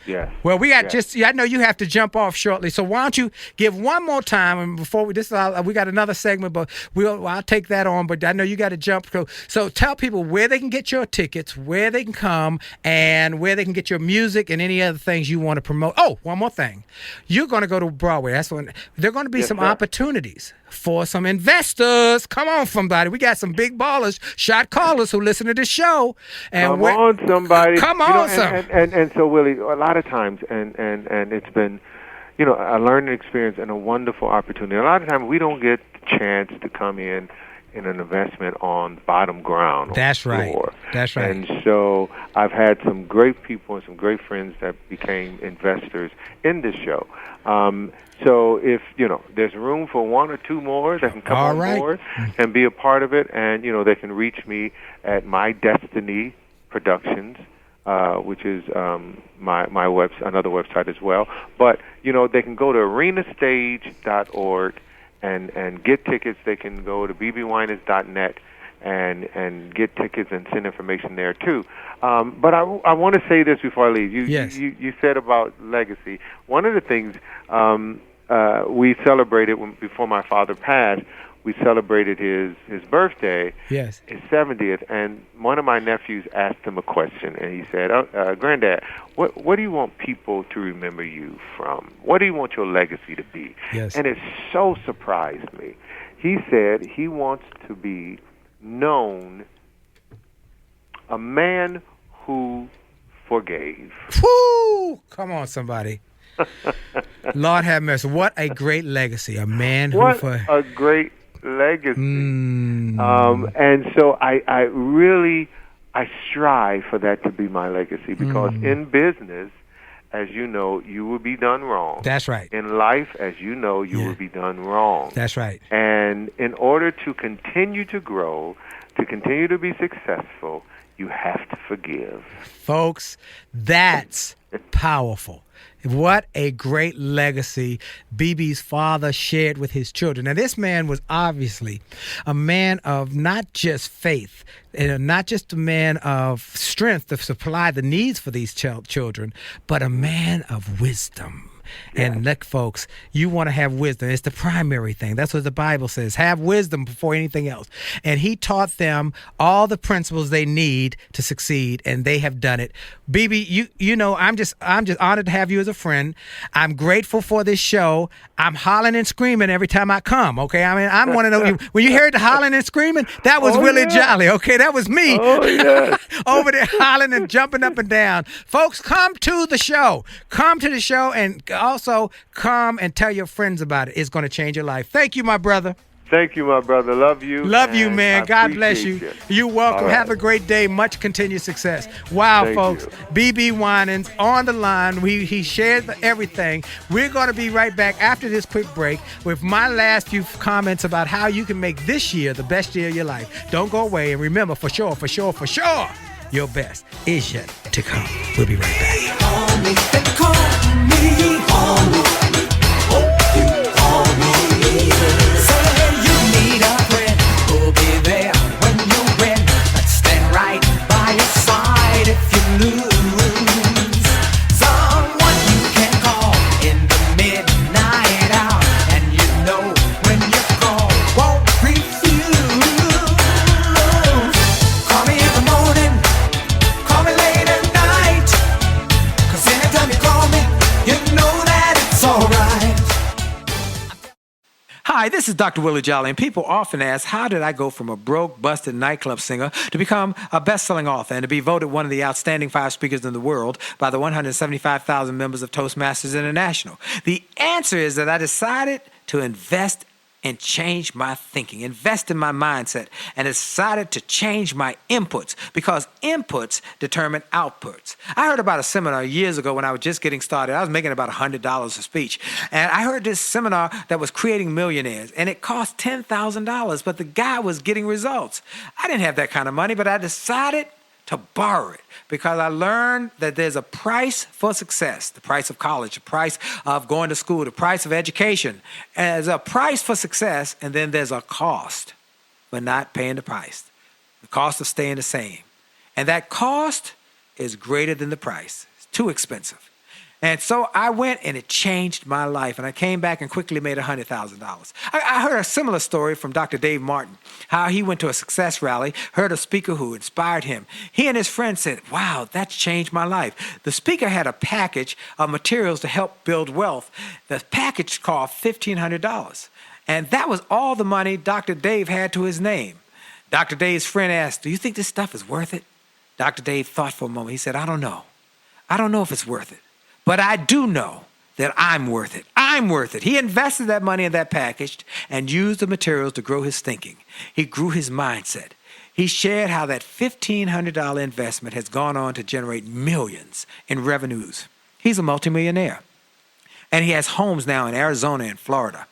Speaker 5: Yes.
Speaker 1: Well, we got I know you have to jump off shortly, so why don't you give one more time, and before we got another segment, but I'll take that on, but I know you got to jump. So tell people where they can get your tickets, where they can come, and where they can get your music and any other things you want to promote. Oh, one more thing. You're going to go to Broadway. That's when there are going to be some opportunities for some investors. Come on, somebody. We got some big ballers, shot callers who listen to this show. And
Speaker 5: come on, somebody.
Speaker 1: Come on, sir.
Speaker 5: And so, Willie, a lot of times, and it's been, a learning experience and a wonderful opportunity. A lot of times we don't get the chance to come in an investment on bottom ground.
Speaker 1: That's right. That's right.
Speaker 5: And so I've had some great people and some great friends that became investors in this show. So if, there's room for one or two more that can come on board and be a part of it, and, they can reach me at My Destiny Productions, which is my website, another website as well. But, they can go to arenastage.org and get tickets. They can go to BeBeWinans.net and get tickets and send information there too. But I want to say this before I leave. You said about legacy. One of the things we celebrated before my father passed. We celebrated his birthday, his 70th, and one of my nephews asked him a question, and he said, "Granddad, what do you want people to remember you from? What do you want your legacy to be?"
Speaker 1: Yes.
Speaker 5: And it so surprised me. He said he wants to be known a man who forgave.
Speaker 1: Woo! Come on, somebody. Lord have mercy. What a great legacy. A man who forgave.
Speaker 5: What a great legacy. And so I really strive for that to be my legacy, because in business, as you know, you will be done wrong.
Speaker 1: That's right.
Speaker 5: In life, as you know, you will be done wrong.
Speaker 1: That's right.
Speaker 5: And in order to continue to grow, to continue to be successful, you have to forgive.
Speaker 1: Folks, that's powerful. What a great legacy BeBe's father shared with his children. Now, this man was obviously a man of not just faith, and not just a man of strength to supply the needs for these children, but a man of wisdom. And look, folks, you want to have wisdom. It's the primary thing. That's what the Bible says. Have wisdom before anything else. And he taught them all the principles they need to succeed, and they have done it. BeBe, I'm just honored to have you as a friend. I'm grateful for this show. I'm hollering and screaming every time I come. Okay, I mean, I'm one of those. When you heard the hollering and screaming, that was Willie Jolly. Okay, that was me. Over there hollering and jumping up and down. Folks, come to the show. Come to the show, and also come and tell your friends about it. It's going to change your life. Thank you, my brother.
Speaker 5: Thank you, my brother. Love you.
Speaker 1: Love you, man. God bless you. You're welcome. Have a great day. Much continued success. Wow,
Speaker 5: Thank
Speaker 1: folks. BeBe Winans on the line. He shared everything. We're going to be right back after this quick break with my last few comments about how you can make this year the best year of your life. Don't go away. And remember, for sure, your best is yet to come. We'll be right back. Hi, this is Dr. Willie Jolly, and people often ask, how did I go from a broke, busted nightclub singer to become a best-selling author and to be voted one of the outstanding 5 speakers in the world by the 175,000 members of Toastmasters International? The answer is that I decided to invest and change my thinking, invest in my mindset, and decided to change my inputs, because inputs determine outputs. I heard about a seminar years ago when I was just getting started. I was making about $100 a speech. And I heard this seminar that was creating millionaires, and it cost $10,000, but the guy was getting results. I didn't have that kind of money, but I decided to borrow it, because I learned that there's a price for success, the price of college, the price of going to school, the price of education. And there's a price for success, and then there's a cost for not paying the price. The cost of staying the same. And that cost is greater than the price. It's too expensive. And so I went, and it changed my life. And I came back and quickly made $100,000. I heard a similar story from Dr. Dave Martin, how he went to a success rally, heard a speaker who inspired him. He and his friend said, wow, that's changed my life. The speaker had a package of materials to help build wealth. The package cost $1,500. And that was all the money Dr. Dave had to his name. Dr. Dave's friend asked, do you think this stuff is worth it? Dr. Dave thought for a moment. He said, I don't know. I don't know if it's worth it. But I do know that I'm worth it. I'm worth it. He invested that money in that package and used the materials to grow his thinking. He grew his mindset. He shared how that $1,500 investment has gone on to generate millions in revenues. He's a multimillionaire. And he has homes now in Arizona and Florida.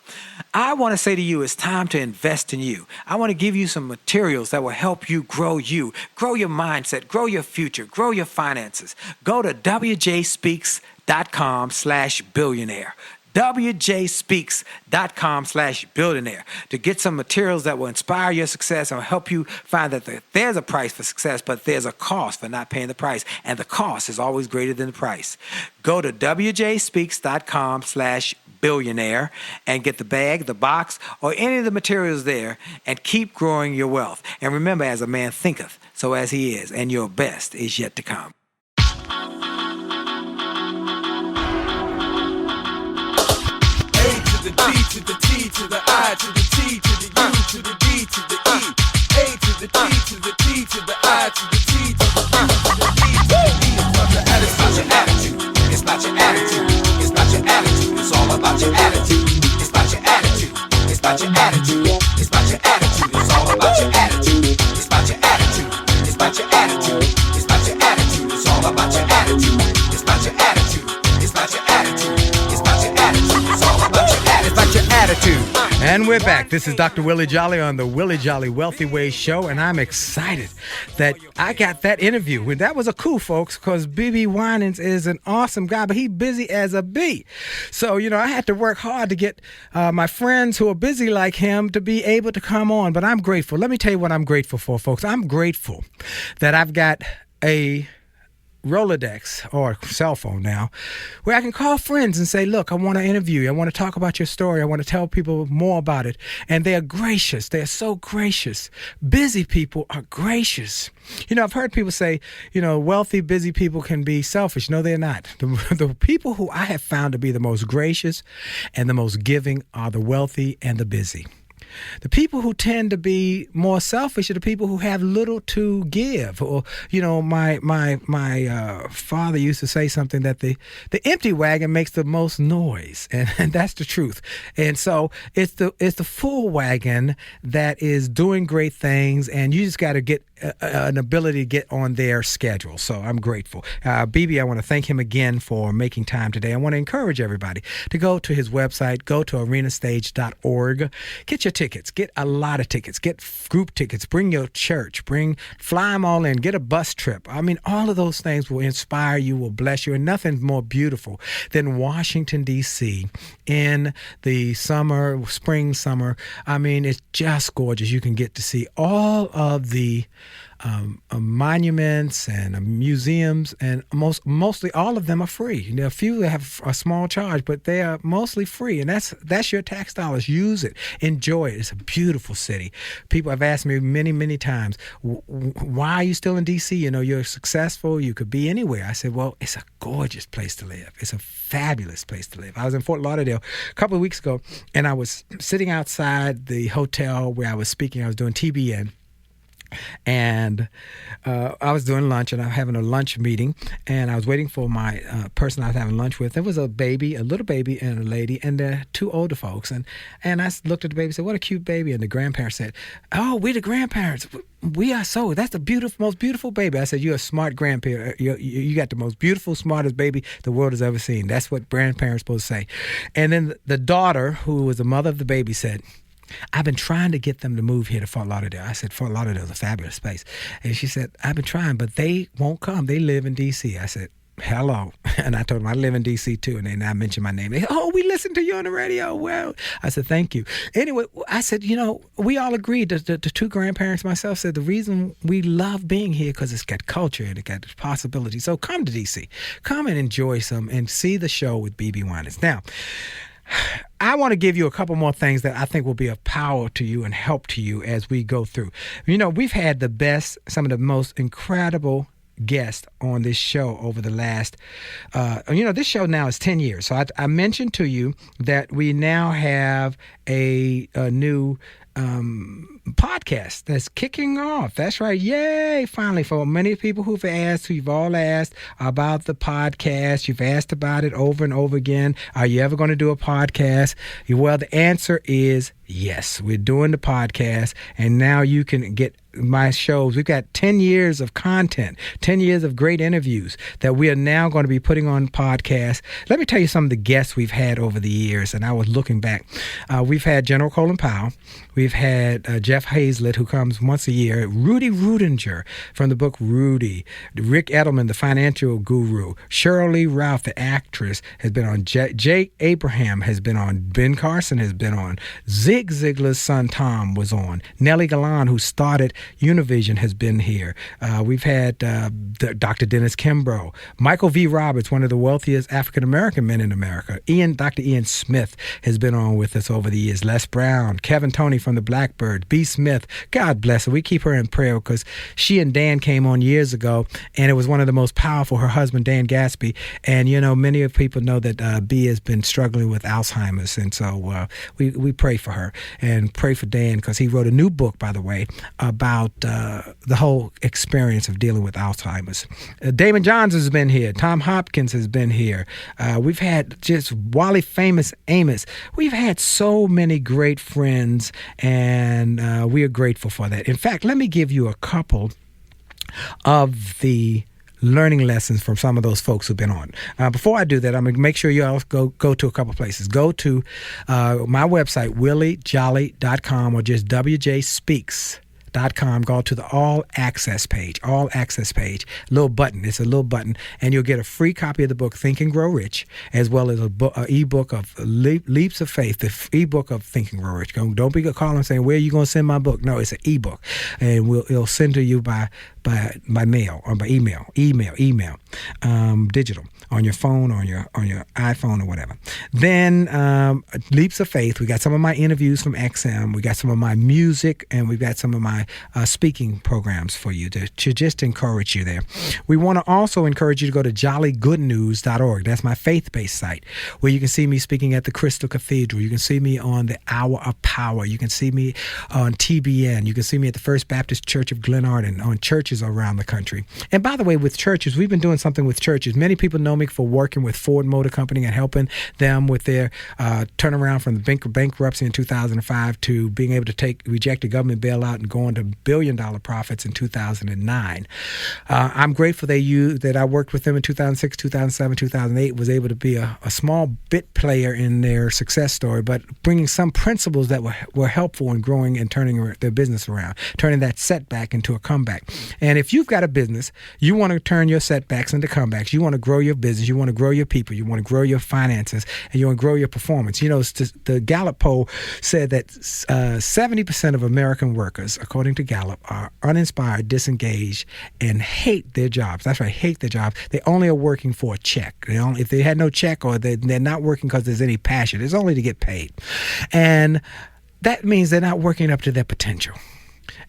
Speaker 1: I want to say to you, it's time to invest in you. I want to give you some materials that will help you, grow your mindset, grow your future, grow your finances. Go to wjspeaks.com/billionaire. wjspeaks.com/billionaire to get some materials that will inspire your success and will help you find that there's a price for success, but there's a cost for not paying the price. And the cost is always greater than the price. Go to wjspeaks.com/billionaire and get the bag, the box, or any of the materials there and keep growing your wealth. And remember, as a man thinketh, so as he is, and your best is yet to come.
Speaker 6: The D to the T to the I to the T to the U to the D to the E. A to the D to the T to the I to the T to the U to the D to the E. It's about your attitude. It's about your attitude. It's about your attitude. It's all about your attitude. It's about your attitude. It's about your attitude. It's about your attitude. It's all about your attitude. It's about your attitude. It's about your attitude. It's about your attitude. It's all about your attitude. It's about your attitude. It's about your attitude. It's about your attitude. It's all about your attitude.
Speaker 1: About your attitude. And we're back. This is Dr. Willie Jolly on the Willie Jolly Wealthy Ways show, and I'm excited that I got that interview. And that was a coup, folks, because BeBe Winans is an awesome guy, but he's busy as a bee. So, I had to work hard to get my friends who are busy like him to be able to come on. But I'm grateful. Let me tell you what I'm grateful for, folks. I'm grateful that I've got a Rolodex or cell phone now where I can call friends and say, look, I want to interview you. I want to talk about your story. I want to tell people more about it. And they are gracious. They are so gracious. Busy people are gracious. I've heard people say, wealthy, busy people can be selfish. No, they're not. The people who I have found to be the most gracious and the most giving are the wealthy and the busy. The people who tend to be more selfish are the people who have little to give. Or, my father used to say something that the empty wagon makes the most noise, and that's the truth. And so it's the full wagon that is doing great things, and you just got to get an ability to get on their schedule. So I'm grateful. BeBe, I want to thank him again for making time today. I want to encourage everybody to go to his website, go to arenastage.org, get your tickets, get a lot of tickets, get group tickets, bring your church, fly them all in, get a bus trip. I mean, all of those things will inspire you, will bless you, and nothing more beautiful than Washington, D.C. in the spring, summer. I mean, it's just gorgeous. You can get to see all of the monuments and museums, and mostly all of them are free. A few have a small charge, but they are mostly free, and that's your tax dollars. Use it, enjoy it. It's a beautiful city. People have asked me many, many times, why are you still in D.C.? You're successful. You could be anywhere. I said, well, it's a gorgeous place to live. It's a fabulous place to live. I was in Fort Lauderdale a couple of weeks ago, and I was sitting outside the hotel where I was speaking. I was doing TBN. And I was doing lunch, and I was having a lunch meeting, and I was waiting for my person I was having lunch with. There was a little baby, and a lady, and two older folks. And I looked at the baby and said, what a cute baby. And the grandparents said, oh, we're the grandparents. We are so. That's the most beautiful baby. I said, you're a smart grandparent. You got the most beautiful, smartest baby the world has ever seen. That's what grandparents are supposed to say. And then the daughter, who was the mother of the baby, said, I've been trying to get them to move here to Fort Lauderdale. I said, Fort Lauderdale is a fabulous place. And she said, I've been trying, but they won't come. They live in D.C. I said, hello. And I told them I live in D.C. too, and they now mention my name. They said, oh, we listened to you on the radio. Well, I said, thank you. Anyway, I said, we all agreed. The two grandparents, myself, said the reason we love being here because it's got culture and it got possibilities. So come to D.C. Come and enjoy some and see the show with BeBe Winans. Now, I want to give you a couple more things that I think will be of power to you and help to you as we go through. We've had some of the most incredible guest on this show over the last, this show now is 10 years. So I mentioned to you that we now have a new podcast that's kicking off. That's right. Yay. Finally, for many people you've all asked about the podcast. You've asked about it over and over again. Are you ever going to do a podcast? Well, the answer is yes. We're doing the podcast, and now you can get my shows. We've got 10 years of content, 10 years of great interviews that we are now going to be putting on podcasts. Let me tell you some of the guests we've had over the years, and I was looking back. We've had General Colin Powell. We've had Jeff Hazlett, who comes once a year. Rudy Rudinger from the book Rudy. Rick Edelman, the financial guru. Shirley Ralph, the actress, has been on. Jay Abraham has been on. Ben Carson has been on. Zig Ziglar's son Tom was on. Nellie Galan, who started Univision, has been here. We've had Dr. Dennis Kimbrough. Michael V. Roberts, one of the wealthiest African-American men in America. Dr. Ian Smith has been on with us over the years. Les Brown. Kevin Toney from the Blackbird. B. Smith. God bless her. We keep her in prayer because she and Dan came on years ago, and it was one of the most powerful. Her husband, Dan Gatsby. And, many of people know that B has been struggling with Alzheimer's, and so we pray for her and pray for Dan because he wrote a new book, by the way, about the whole experience of dealing with Alzheimer's. Damon Johns has been here. Tom Hopkins has been here. We've had just Wally Famous Amos. We've had so many great friends, and we are grateful for that. In fact, let me give you a couple of the learning lessons from some of those folks who've been on. Before I do that, I'm going to make sure you all go to a couple places. Go to my website, williejolly.com, or just WJSpeaks.com. Go to the all access page, little button. It's a little button, and you'll get a free copy of the book Think and Grow Rich, as well as a ebook of Leaps of Faith, the ebook of Think and Grow Rich. Don't be calling and saying, where are you going to send my book? No, it's an ebook, and it'll send to you by mail or by email, digital, on your phone, on your iPhone or whatever. Then Leaps of Faith, we got some of my interviews from XM, we got some of my music, and we've got some of my speaking programs for you to just encourage you there. We want to also encourage you to go to jollygoodnews.org. That's my faith-based site where you can see me speaking at the Crystal Cathedral. You can see me on the Hour of Power. You can see me on TBN. You can see me at the First Baptist Church of Glenarden, on churches around the country. And by the way, with churches, we've been doing something with churches. Many people know me for working with Ford Motor Company and helping them with their turnaround from the bankruptcy in 2005 to being able to reject a government bailout and going to billion-dollar profits in 2009. I'm grateful that I worked with them in 2006, 2007, 2008, was able to be a small bit player in their success story, but bringing some principles that were helpful in growing and turning their business around, turning that setback into a comeback. And if you've got a business, you want to turn your setbacks into comebacks. You want to grow your business. You want to grow your people. You want to grow your finances, and you want to grow your performance. The Gallup poll said that 70% of American workers, according to Gallup, are uninspired, disengaged, and hate their jobs. That's right, hate their jobs. They only are working for a check. If they had no check, or they're not working because there's any passion, it's only to get paid. And that means they're not working up to their potential.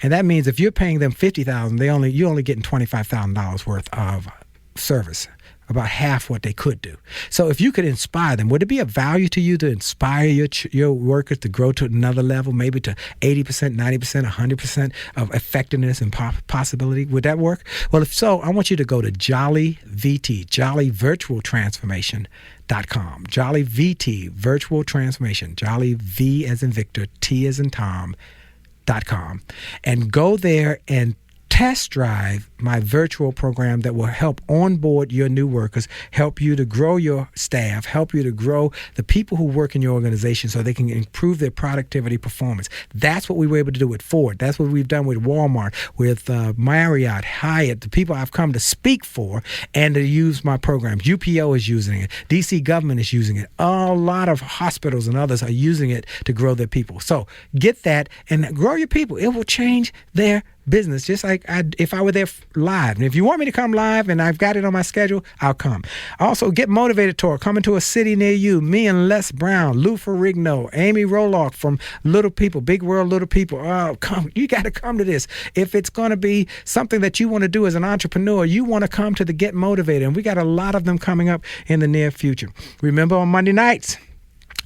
Speaker 1: And that means if you're paying them $50,000, you're only getting $25,000 worth of service, about half what they could do. So if you could inspire them, would it be of value to you to inspire your workers to grow to another level, maybe to 80%, 90%, 100% of effectiveness and possibility? Would that work? Well, if so, I want you to go to Jolly VT, Jolly Virtual Transformation.com. Jolly VT, Virtual Transformation, Jolly V as in Victor, T as in Tom.com, and go there and test drive my virtual program that will help onboard your new workers, help you to grow your staff, help you to grow the people who work in your organization so they can improve their productivity performance. That's what we were able to do with Ford. That's what we've done with Walmart, with Marriott, Hyatt, the people I've come to speak for and to use my programs. UPO is using it. DC government is using it. A lot of hospitals and others are using it to grow their people. So get that and grow your people. It will change their business, just like if I were there live. And if you want me to come live and I've got it on my schedule, I'll come. Also, Get Motivated Tour, coming to a city near you. Me and Les Brown, Lou Ferrigno, Amy Roloff from Little People, Big World Little People. Oh, come. You got to come to this. If it's going to be something that you want to do as an entrepreneur, you want to come to the Get Motivated. And we got a lot of them coming up in the near future. Remember, on Monday nights,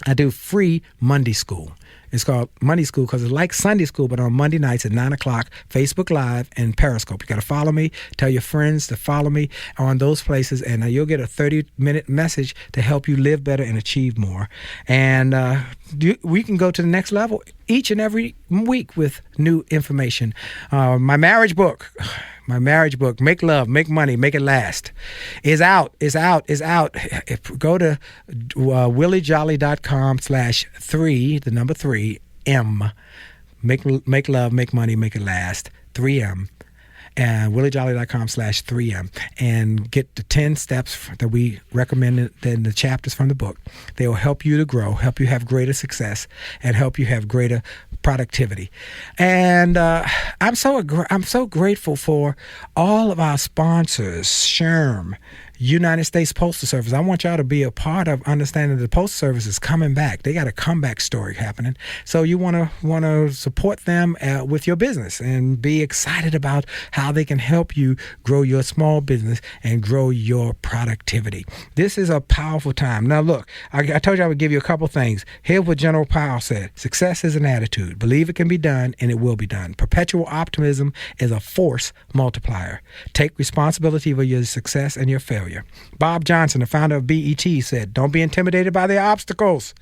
Speaker 1: I do free Monday School. It's called Monday School because it's like Sunday School, but on Monday nights at 9 o'clock, Facebook Live and Periscope. You got to follow me. Tell your friends to follow me on those places, and you'll get a 30-minute message to help you live better and achieve more. And we can go to the next level each and every week with new information. My marriage book, Make Love, Make Money, Make It Last, is out. Go to williejolly.com/3, the number 3M. Make Love, Make Money, Make It Last, 3M. And williejolly.com/3M, and get the 10 steps that we recommend in the chapters from the book. They will help you to grow, help you have greater success, and help you have greater productivity. And I'm so grateful for all of our sponsors, SHRM, United States Postal Service. I want y'all to be a part of understanding the Postal Service is coming back. They got a comeback story happening. So you want to support them with your business and be excited about how they can help you grow your small business and grow your productivity. This is a powerful time. Now look, I told you I would give you a couple things. Here's what General Powell said. Success is an attitude. Believe it can be done and it will be done. Perpetual optimism is a force multiplier. Take responsibility for your success and your failure. Bob Johnson, the founder of BET, said, "Don't be intimidated by their obstacles.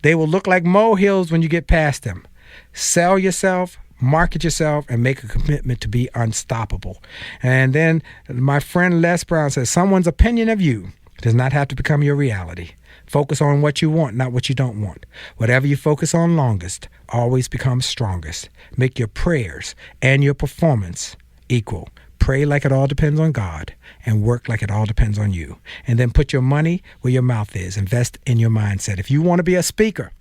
Speaker 1: They will look like molehills when you get past them. Sell yourself, market yourself, and make a commitment to be unstoppable." And then my friend Les Brown says, "Someone's opinion of you does not have to become your reality. Focus on what you want, not what you don't want. Whatever you focus on longest always becomes strongest. Make your prayers and your performance equal. Pray like it all depends on God, and work like it all depends on you. And then put your money where your mouth is. Invest in your mindset. If you want to be a speaker,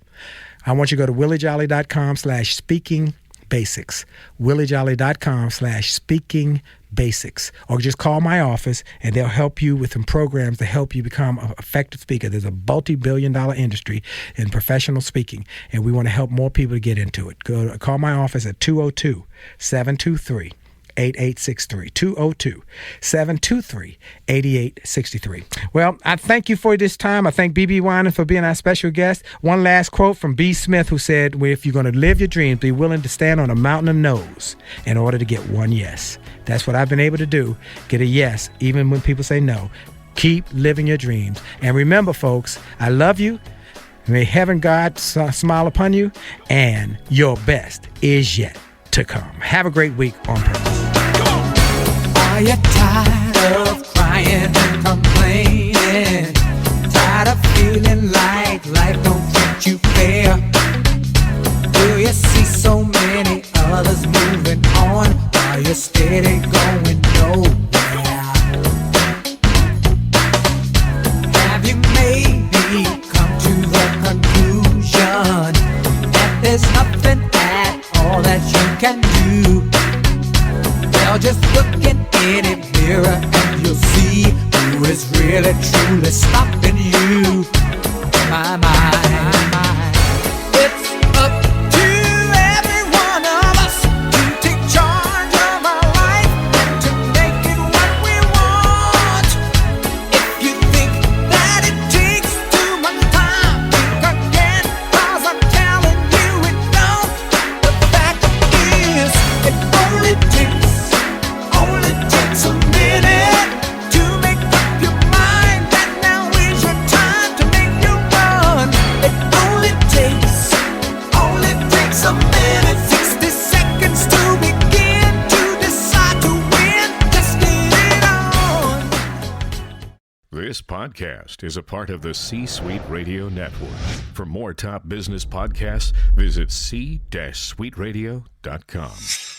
Speaker 1: I want you to go to williejolly.com/speaking basics. williejolly.com/speaking basics. Or just call my office and they'll help you with some programs to help you become an effective speaker. There's a multi-billion-dollar industry in professional speaking, and we want to help more people to get into it. Call my office at 202-723-8863. 202-723-8863. Well, I thank you for this time. I thank BeBe Winans for being our special guest. One last quote from B. Smith, who said, "Well, if you're going to live your dreams, be willing to stand on a mountain of no's in order to get one yes." That's what I've been able to do. Get a yes, even when people say no. Keep living your dreams. And remember, folks, I love you. May heaven God smile upon you, and your best is yet to come. Have a great week on purpose.
Speaker 4: Are you tired of crying and complaining? Tired of feeling like life don't treat you fair? Do you see so many others moving on? Are you steady going nowhere? Have you maybe come to the conclusion that there's nothing at all that you can do? Well, just look in any mirror and you'll see who is really truly stopping you. My mind. It's up to every one of us to take charge of our life and to make it what we want. If you think that it takes too much time, think again, 'cause I'm telling you it don't. The fact is, it only takes a minute to make up your mind that now is your time to make your run. It only takes a minute, 60 seconds to begin to decide to
Speaker 7: This podcast is a part of the C-Suite Radio Network. For more top business podcasts, visit c-suiteradio.com.